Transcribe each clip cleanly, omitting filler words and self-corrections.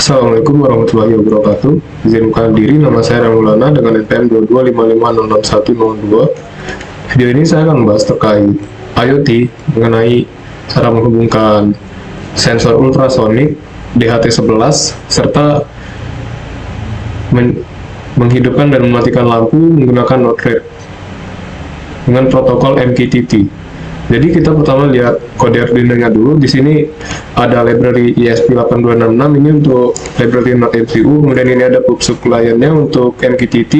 Assalamualaikum warahmatullahi wabarakatuh. Izin mengenalkan diri, nama saya Ramulana dengan NPM 2255066102. Video ini saya akan membahas terkait IoT mengenai cara menghubungkan sensor ultrasonik DHT11 serta menghidupkan dan mematikan lampu menggunakan node RED dengan protokol MQTT. Jadi kita pertama lihat kode Arduino-nya dulu. Di sini ada library ESP8266 ini untuk library Node MCU. Kemudian ini ada PubSub client-nya untuk MQTT.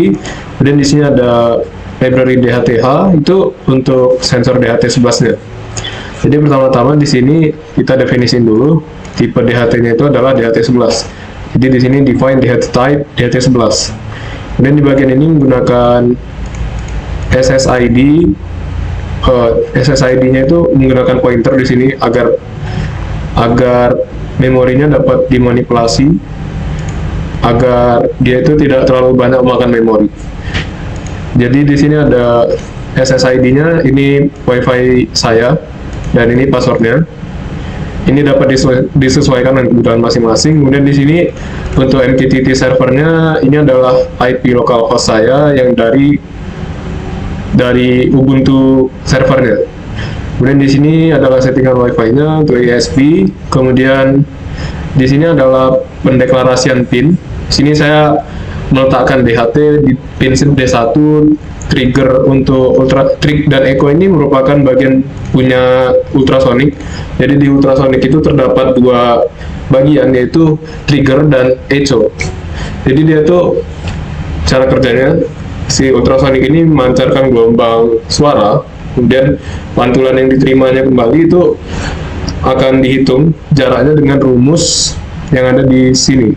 Kemudian di sini ada library DHTH itu untuk sensor DHT11-nya. Jadi pertama-tama di sini kita definisin dulu tipe DHT-nya itu adalah DHT11. Jadi di sini define DHT type DHT11. Kemudian di bagian ini menggunakan SSID. SSID-nya itu menggunakan pointer di sini agar memorinya dapat dimanipulasi, agar dia itu tidak terlalu banyak memakan memori. Jadi di sini ada SSID-nya, ini WiFi saya dan ini passwordnya. Ini dapat disesuaikan dengan kebutuhan masing-masing. Kemudian di sini untuk MQTT servernya ini adalah IP localhost saya yang dari Ubuntu servernya. Kemudian di sini adalah settingan WiFi-nya untuk ESP. Kemudian di sini adalah pendeklarasian pin. Di sini saya meletakkan DHT di pin D1, trigger untuk trig dan echo ini merupakan bagian punya ultrasonic. Jadi di ultrasonic itu terdapat dua bagian, yaitu trigger dan echo. Jadi dia tuh cara kerjanya, si ultrasonic ini memancarkan gelombang suara, kemudian pantulan yang diterimanya kembali itu akan dihitung jaraknya dengan rumus yang ada di sini.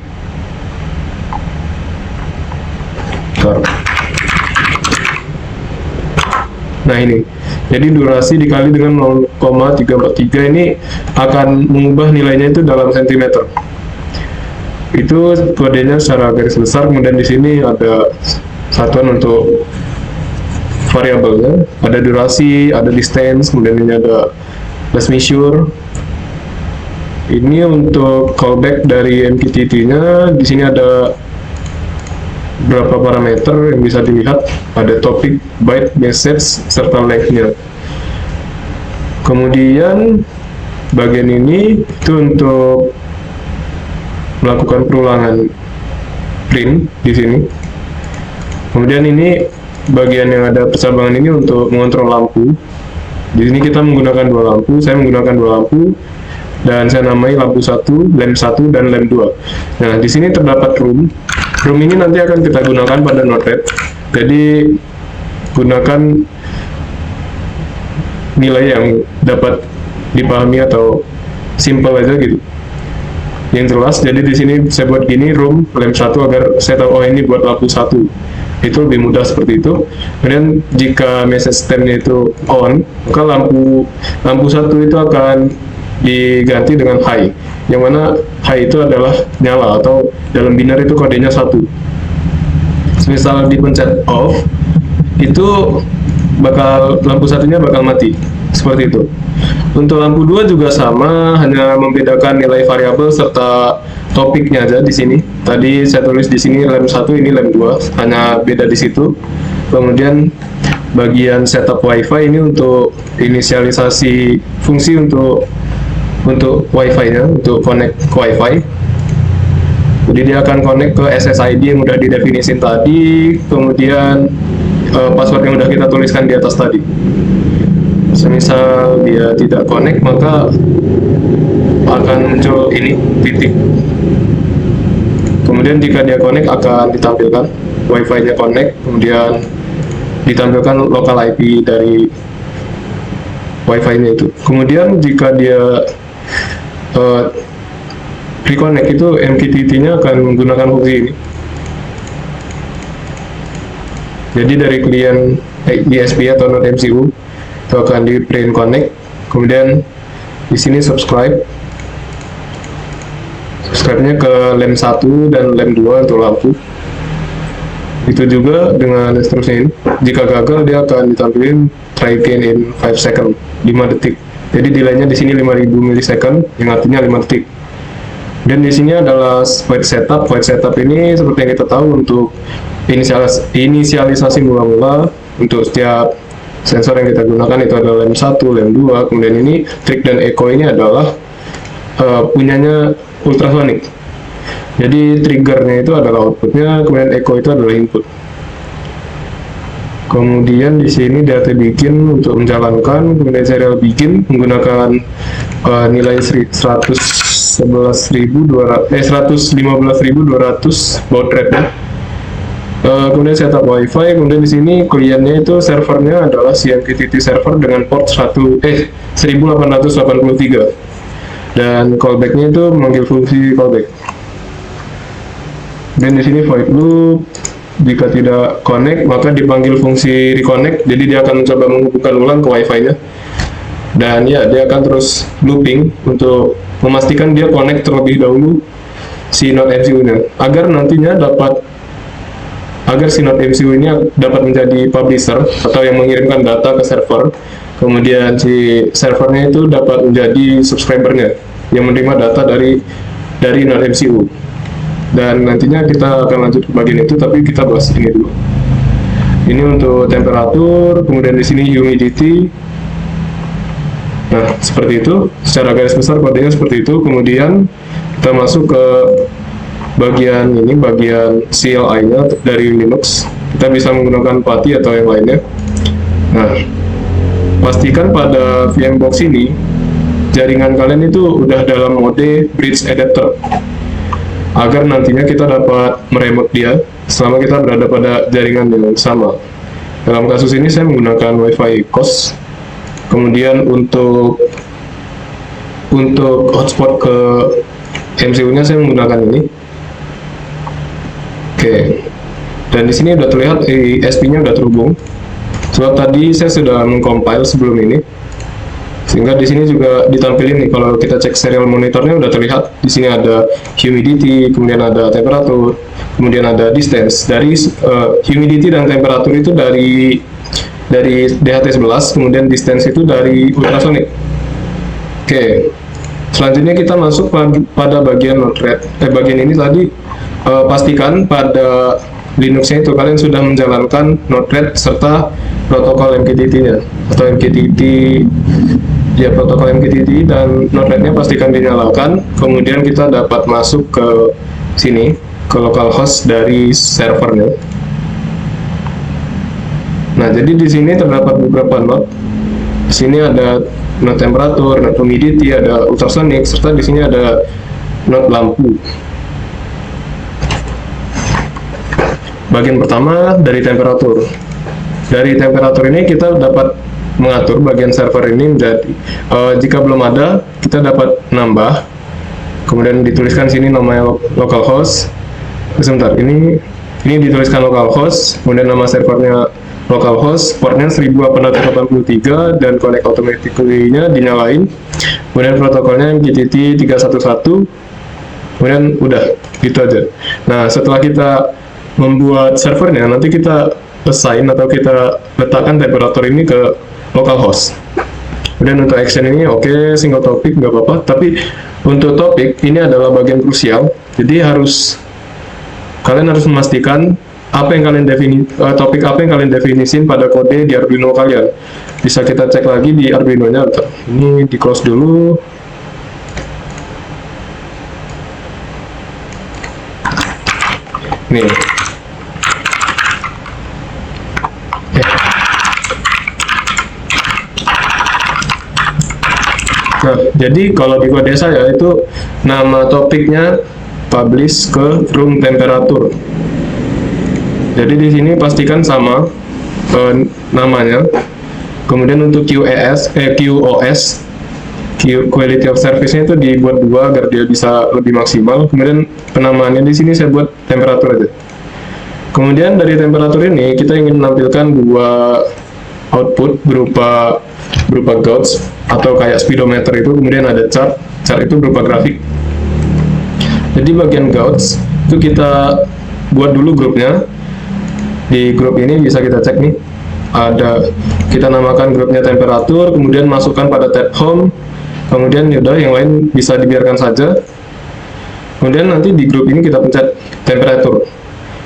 Nah ini, jadi durasi dikali dengan 0,343 ini akan mengubah nilainya itu dalam sentimeter. Itu kodenya secara garis besar. Kemudian di sini ada satuan untuk variabelnya, ada durasi, ada distance, kemudian ini ada flash measure. Ini untuk callback dari MQTT-nya. Di sini ada beberapa parameter yang bisa dilihat, ada topik, byte, message, serta length-nya. Kemudian bagian ini itu untuk melakukan perulangan print di sini. Kemudian ini bagian yang ada percabangan ini untuk mengontrol lampu. Di sini kita menggunakan dua lampu. Saya menggunakan dua lampu dan saya namai lampu 1, lamp 1 dan lamp 2. Nah, di sini terdapat room. Room ini nanti akan kita gunakan pada node RED. Jadi gunakan nilai yang dapat dipahami atau simple aja gitu, yang jelas. Jadi di sini saya buat gini, room lamp 1, agar saya tahu oh ini buat lampu 1. Itu lebih mudah seperti itu. Kemudian jika message stem-nya itu on, maka lampu 1 itu akan diganti dengan high, yang mana high itu adalah nyala, atau dalam binar itu kodenya 1. Misal dipencet off, itu lampu satunya bakal mati, seperti itu. Untuk lampu 2 juga sama, hanya membedakan nilai variabel serta topiknya aja di sini. Tadi saya tulis di sini lamp 1, ini lamp 2, hanya beda di situ. Kemudian bagian setup WiFi ini untuk inisialisasi fungsi untuk WiFi-nya, untuk connect ke WiFi. Jadi dia akan connect ke SSID yang udah didefinisin tadi, kemudian password yang udah kita tuliskan di atas tadi. Semisal dia tidak connect, maka akan muncul ini titik. Kemudian jika dia connect akan ditampilkan WiFi-nya connect, kemudian ditampilkan local IP dari WiFi-nya itu. Kemudian jika dia reconnect, itu MQTT-nya akan menggunakan fungsi ini. Jadi dari klien ESP atau Node MCU itu akan di print connect. Kemudian di sini subscribe-nya ke lamp 1 dan lamp 2 untuk lampu. Itu juga dengan seterusnya ini. Jika gagal, dia akan ditampilkan try again in 5 second, 5 detik. Jadi delaynya di sini 5000 milisecond, yang artinya 5 detik. Dan di sini adalah void setup. Void setup ini seperti yang kita tahu untuk inisialisasi mula-mula untuk setiap sensor yang kita gunakan, itu adalah lem 1, lem 2. Kemudian ini trig dan echo ini adalah punyanya ultrasonic. Jadi triggernya itu adalah outputnya, kemudian echo itu adalah input. Kemudian di sini data begin untuk menjalankan, kemudian serial begin menggunakan nilai 115.200 baud rate. Kemudian setup wifi, kemudian di sini kliennya itu servernya adalah si MQTT server dengan port 1883, dan callbacknya itu memanggil fungsi callback. Dan di sini void loop, jika tidak connect maka dipanggil fungsi reconnect, jadi dia akan mencoba menghubungkan ulang ke wifi-nya, dan ya dia akan terus looping untuk memastikan dia connect terlebih dahulu si node MCU-nya, agar nantinya si node MCU ini dapat menjadi publisher atau yang mengirimkan data ke server, kemudian si servernya itu dapat menjadi subscribernya yang menerima data dari node MCU. Dan nantinya kita akan lanjut ke bagian itu, tapi kita bahas ini dulu. Ini untuk temperatur, kemudian di sini humidity. Nah, seperti itu. Secara garis besar kodenya seperti itu. Kemudian kita masuk ke bagian ini, bagian CLI-nya dari Linux. Kita bisa menggunakan PATI atau yang lainnya. Nah, pastikan pada VMbox ini jaringan kalian itu udah dalam mode bridge adapter, agar nantinya kita dapat meremote dia selama kita berada pada jaringan yang sama. Dalam kasus ini saya menggunakan WiFi COS. Kemudian untuk hotspot ke MCU-nya saya menggunakan ini. Oke. Dan di sini udah terlihat ESP-nya udah terhubung. Sebab tadi saya sudah mengcompile sebelum ini. Sehingga di sini juga ditampilin nih, kalau kita cek serial monitornya udah terlihat di sini ada humidity, kemudian ada temperatur, kemudian ada distance. Dari humidity dan temperatur itu dari DHT11, kemudian distance itu dari ultrasonic. Oke. Selanjutnya kita masuk pada bagian node rate. Bagian ini tadi pastikan pada Linux-nya itu kalian sudah menjalankan node rate serta protokol MQTT-nya atau MQTT. Ya, protokol MQTT dan node rate-nya pastikan dinyalakan. Kemudian kita dapat masuk ke sini, ke localhost dari servernya. Nah, jadi di sini terdapat beberapa node. Di sini ada node temperatur, node humidity, ada ultrasonic, serta di sini ada node lampu. Bagian pertama dari temperatur. Dari temperatur ini kita dapat mengatur bagian server ini menjadi jika belum ada kita dapat nambah, kemudian dituliskan sini namanya localhost. Sebentar, ini dituliskan localhost, kemudian nama servernya localhost, portnya 1883 dan connect automatically-nya dinyalain, kemudian protokolnya MQTT 311, kemudian udah gitu aja. Nah, setelah kita membuat servernya, nanti kita assign atau kita letakkan temperatur ini ke localhost. Kemudian untuk action ini oke, single topic nggak apa-apa, tapi untuk topik ini adalah bagian krusial. Jadi kalian harus memastikan apa yang kalian topik apa yang kalian definisin pada kode di Arduino kalian. Bisa kita cek lagi di Arduino-nya. Ini di close dulu. Nih. Nah, jadi kalau di kode saya itu nama topiknya publish ke room temperature. Jadi di sini pastikan sama namanya. Kemudian untuk QoS, quality of service-nya itu dibuat 2 agar dia bisa lebih maksimal. Kemudian penamaannya di sini saya buat temperatur aja. Kemudian dari temperatur ini kita ingin menampilkan 2 output berupa gauge atau kayak speedometer itu, kemudian ada chart itu berupa grafik. Jadi bagian gauge itu kita buat dulu grupnya. Di grup ini bisa kita cek nih, kita namakan grupnya temperatur, kemudian masukkan pada tab home, kemudian yaudah yang lain bisa dibiarkan saja. Kemudian nanti di grup ini kita pencet temperature.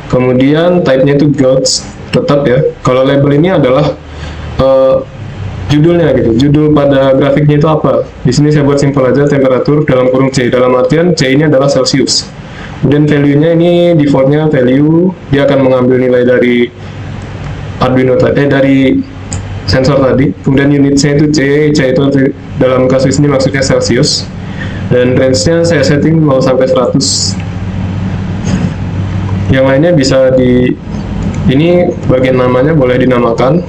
Kemudian type-nya itu gods, tetap ya. Kalau label ini adalah judulnya gitu. Judul pada grafiknya itu apa? Di sini saya buat simpel aja, temperatur dalam kurung C. Dalam artian C ini adalah Celsius. Kemudian value-nya ini defaultnya value, dia akan mengambil nilai dari Arduino tadi, dari sensor tadi. Kemudian unitnya itu C itu dalam kasus ini maksudnya Celsius. Dan range-nya saya setting 0 sampai 100. Yang lainnya bisa ini bagian namanya boleh dinamakan.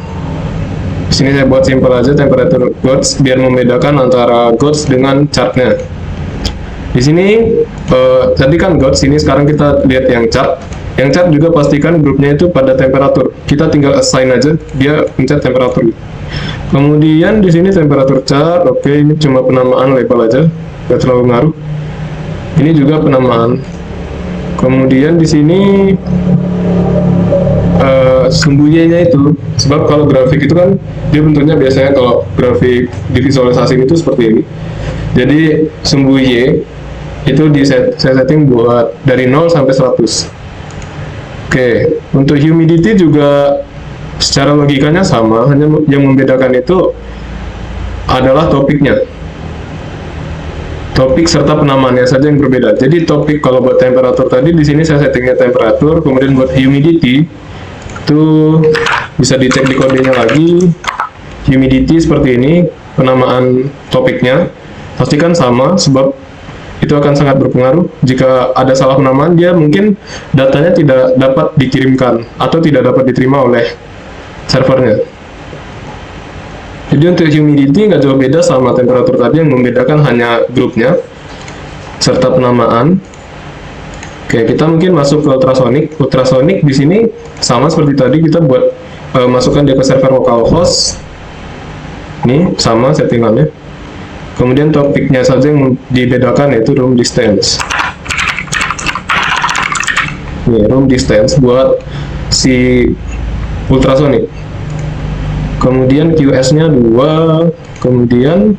Di sini saya buat simple aja temperature gods biar membedakan antara gods dengan chartnya. Di sini tadi kan gods, ini sekarang kita lihat yang chart. Yang chart juga pastikan grupnya itu pada temperatur. Kita tinggal assign aja, dia pencet temperatur. Kemudian di sini temperatur chart, oke, ini cuma penamaan label aja, nggak terlalu ngaruh. Ini juga penamaan. Kemudian di sini sumbu Y-nya itu, sebab kalau grafik itu kan dia bentuknya biasanya kalau grafik divisualisasi itu seperti ini. Jadi sumbu Y itu saya setting buat dari 0 sampai 100. Oke, untuk humidity juga secara logikanya sama, hanya yang membedakan itu adalah topiknya. Topik serta penamaannya saja yang berbeda. Jadi topik kalau buat temperatur tadi di sini saya settingnya temperatur, kemudian buat humidity itu bisa dicek di kodenya lagi. Humidity seperti ini, penamaan topiknya pastikan sama, sebab itu akan sangat berpengaruh. Jika ada salah penamaan, dia mungkin datanya tidak dapat dikirimkan atau tidak dapat diterima oleh servernya. Jadi untuk humidity nggak jauh beda sama temperatur tadi, yang membedakan hanya grupnya serta penamaan. Oke, kita mungkin masuk ke ultrasonic. Ultrasonic di sini sama seperti tadi, kita buat masukkan dia ke server localhost. Ini sama settingannya. Kemudian topiknya saja yang dibedakan, yaitu room distance. Ini room distance buat si ultrasonic. Kemudian QS-nya 2. Kemudian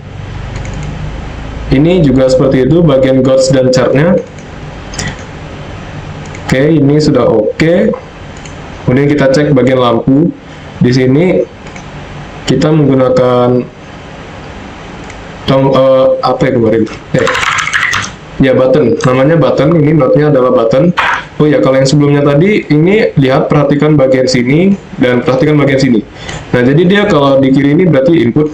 ini juga seperti itu, bagian gods dan chart-nya. Oke, ini sudah oke. Kemudian kita cek bagian lampu. Di sini kita menggunakan apa ya kemarin? Ya button, namanya button. Ini node-nya adalah button. Oh ya, kalau yang sebelumnya tadi ini lihat, perhatikan bagian sini dan perhatikan bagian sini. Nah, jadi dia kalau di kiri ini berarti input.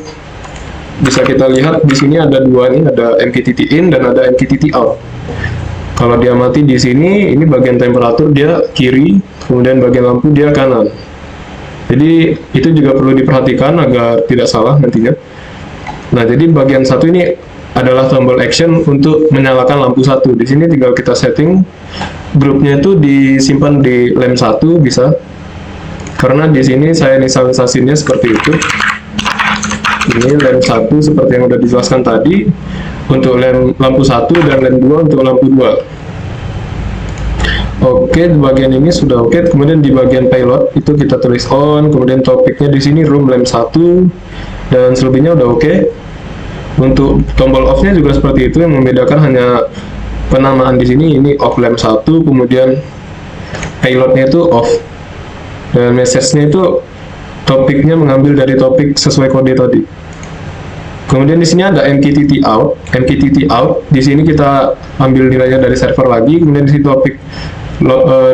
Bisa kita lihat di sini ada dua nih, ada MQTT in dan ada MQTT out. Kalau dia mati di sini, ini bagian temperatur dia kiri, kemudian bagian lampu dia kanan. Jadi itu juga perlu diperhatikan agar tidak salah nantinya. Nah, jadi bagian satu ini adalah tombol action untuk menyalakan lampu satu. Di sini tinggal kita setting grupnya itu disimpan di lem 1 bisa. Karena di sini saya inisialisasinya seperti itu. Ini lem 1 seperti yang sudah dijelaskan tadi untuk lampu 1 dan lem 2 untuk lampu 2. Oke, di bagian ini sudah oke. Kemudian di bagian payload itu kita tulis on, kemudian topiknya di sini room lem 1 dan selebihnya udah oke. Untuk tombol off-nya juga seperti itu, yang membedakan hanya penamaan di sini, ini off lem 1, kemudian payloadnya itu off. Dan message-nya itu topiknya mengambil dari topik sesuai kode tadi. Kemudian di sini ada MQTT out. MQTT out di sini kita ambil nilainya dari server lagi. Kemudian di sini topik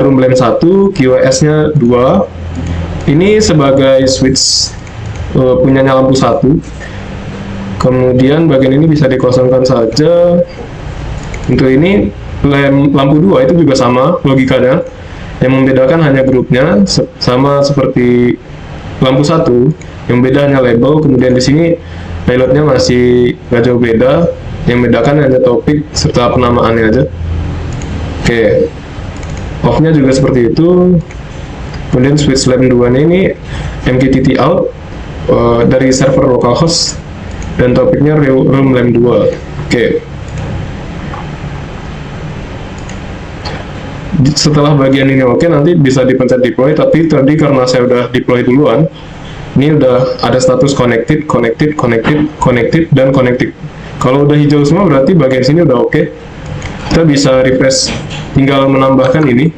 room lem 1, QoS-nya 2. Ini sebagai switch punyanya lampu 1. Kemudian bagian ini bisa dikosongkan saja. Untuk ini lampu 2 itu juga sama logikanya. Yang membedakan hanya grupnya, sama seperti lampu 1. Yang beda hanya label. Kemudian di sini payloadnya masih nggak jauh beda, yang membedakan hanya topik serta penamaannya aja. Oke, off-nya juga seperti itu. Kemudian switch lem 2 ini MQTT out dari server localhost dan topiknya room lem 2. Oke. Setelah bagian ini oke, nanti bisa dipencet deploy, tapi tadi karena saya udah deploy duluan, ini udah ada status connected, connected, connected, connected, dan connected. Kalau udah hijau semua berarti bagian sini udah oke. kita bisa refresh, tinggal menambahkan ini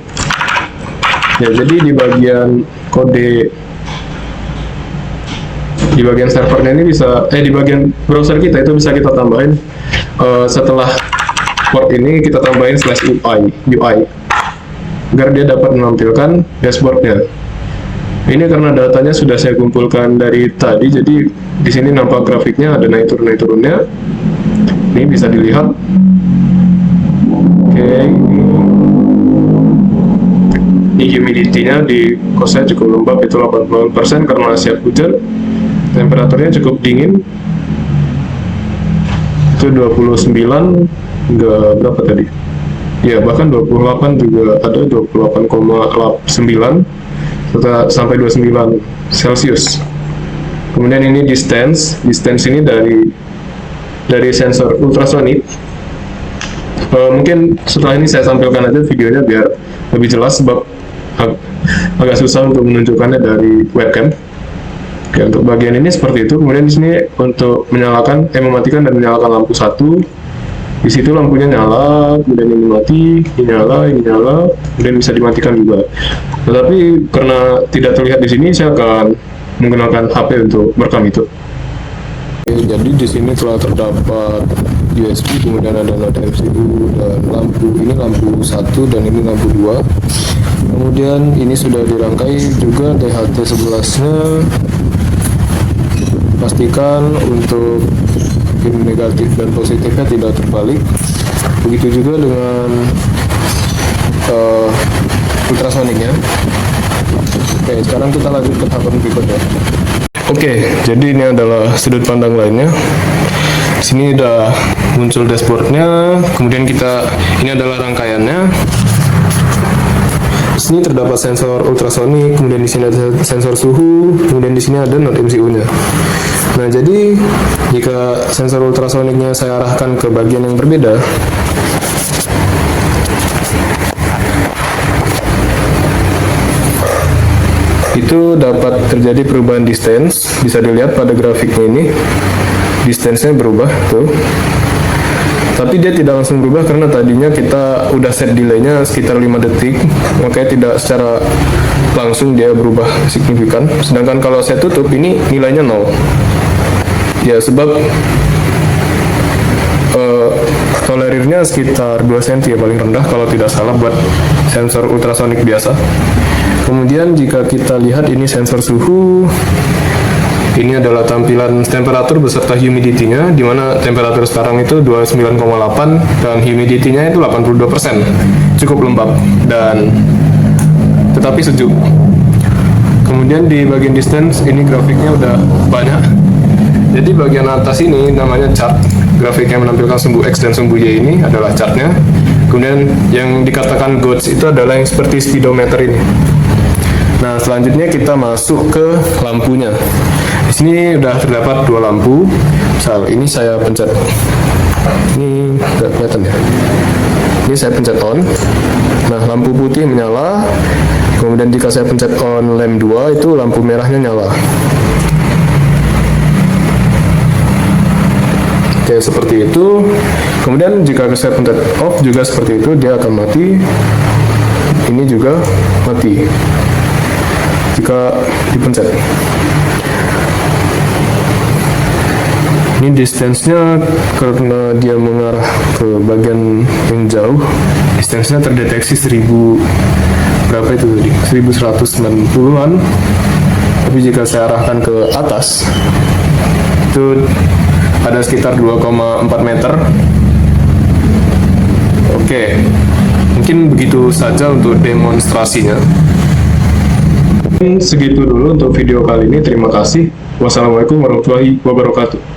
ya. Jadi di bagian kode, di bagian servernya ini bisa, di bagian browser kita itu bisa kita tambahin, setelah port ini kita tambahin /UI agar dia dapat menampilkan dashboardnya. Ini karena datanya sudah saya kumpulkan dari tadi, jadi di sini nampak grafiknya ada naik turunnya. Ini bisa dilihat. Oke, ini humidity-nya di kosnya cukup lembab, itu 80% karena siap hujan. Temperaturnya cukup dingin, itu 29 hingga berapa tadi? Ya, bahkan 28 juga ada, 28,9 sampai 29 Celcius. Kemudian ini distance ini dari sensor ultrasonik. Mungkin setelah ini saya tampilkan aja videonya biar lebih jelas, sebab agak susah untuk menunjukkannya dari webcam. Oke, untuk bagian ini seperti itu. Kemudian di sini untuk mematikan dan menyalakan lampu satu. Di situ lampunya nyala, kemudian ini mati, ini nyala, kemudian bisa dimatikan juga. Tetapi karena tidak terlihat di sini, saya akan menggunakan HP untuk merekam itu. Jadi di sini telah terdapat USB, kemudian ada node MCU dan lampu. Ini lampu 1 dan ini lampu 2. Kemudian ini sudah dirangkai juga THT11-nya. Pastikan untuk pin negatif dan positifnya tidak terbalik. Begitu juga dengan ultrasoniknya. Oke, sekarang kita lanjut ke tahapan berikutnya. Oke, jadi ini adalah sudut pandang lainnya. Di sini udah muncul dashboardnya. Kemudian ini adalah rangkaiannya. Di sini terdapat sensor ultrasonik, kemudian di sini ada sensor suhu, kemudian di sini ada node MCU-nya. Nah, jadi jika sensor ultrasoniknya saya arahkan ke bagian yang berbeda, itu dapat terjadi perubahan distance. Bisa dilihat pada grafiknya ini, distance-nya berubah tuh. Tapi dia tidak langsung berubah karena tadinya kita udah set delay-nya sekitar 5 detik, makanya tidak secara langsung dia berubah signifikan. Sedangkan kalau saya tutup, ini nilainya 0. Ya, sebab tolerirnya sekitar 2 cm ya paling rendah kalau tidak salah buat sensor ultrasonik biasa. Kemudian jika kita lihat ini sensor suhu, ini adalah tampilan temperatur beserta humidity-nya, di mana temperatur sekarang itu 29,8 dan humidity-nya itu 82%. Cukup lembab dan tetapi sejuk. Kemudian di bagian distance ini grafiknya udah banyak. Jadi bagian atas ini namanya chart. Grafik yang menampilkan sumbu X dan sumbu Y ini adalah chartnya. Kemudian yang dikatakan gauge itu adalah yang seperti speedometer ini. Nah, selanjutnya kita masuk ke lampunya. Di sini sudah terdapat 2 lampu. Misal ini saya pencet. Ini nggak kelihatan ya. Ini saya pencet on. Nah, lampu putih menyala. Kemudian jika saya pencet on lamp 2, itu lampu merahnya nyala. Oke, seperti itu. Kemudian jika saya pencet off juga seperti itu, dia akan mati. Ini juga mati jika dipencet. Ini distance-nya karena dia mengarah ke bagian yang jauh, distance-nya terdeteksi 1000 berapa itu tadi? 1190-an. Tapi jika saya arahkan ke atas, itu ada sekitar 2,4 meter. Oke, mungkin begitu saja untuk demonstrasinya. Segitu dulu untuk video kali ini. Terima kasih. Wassalamualaikum warahmatullahi wabarakatuh.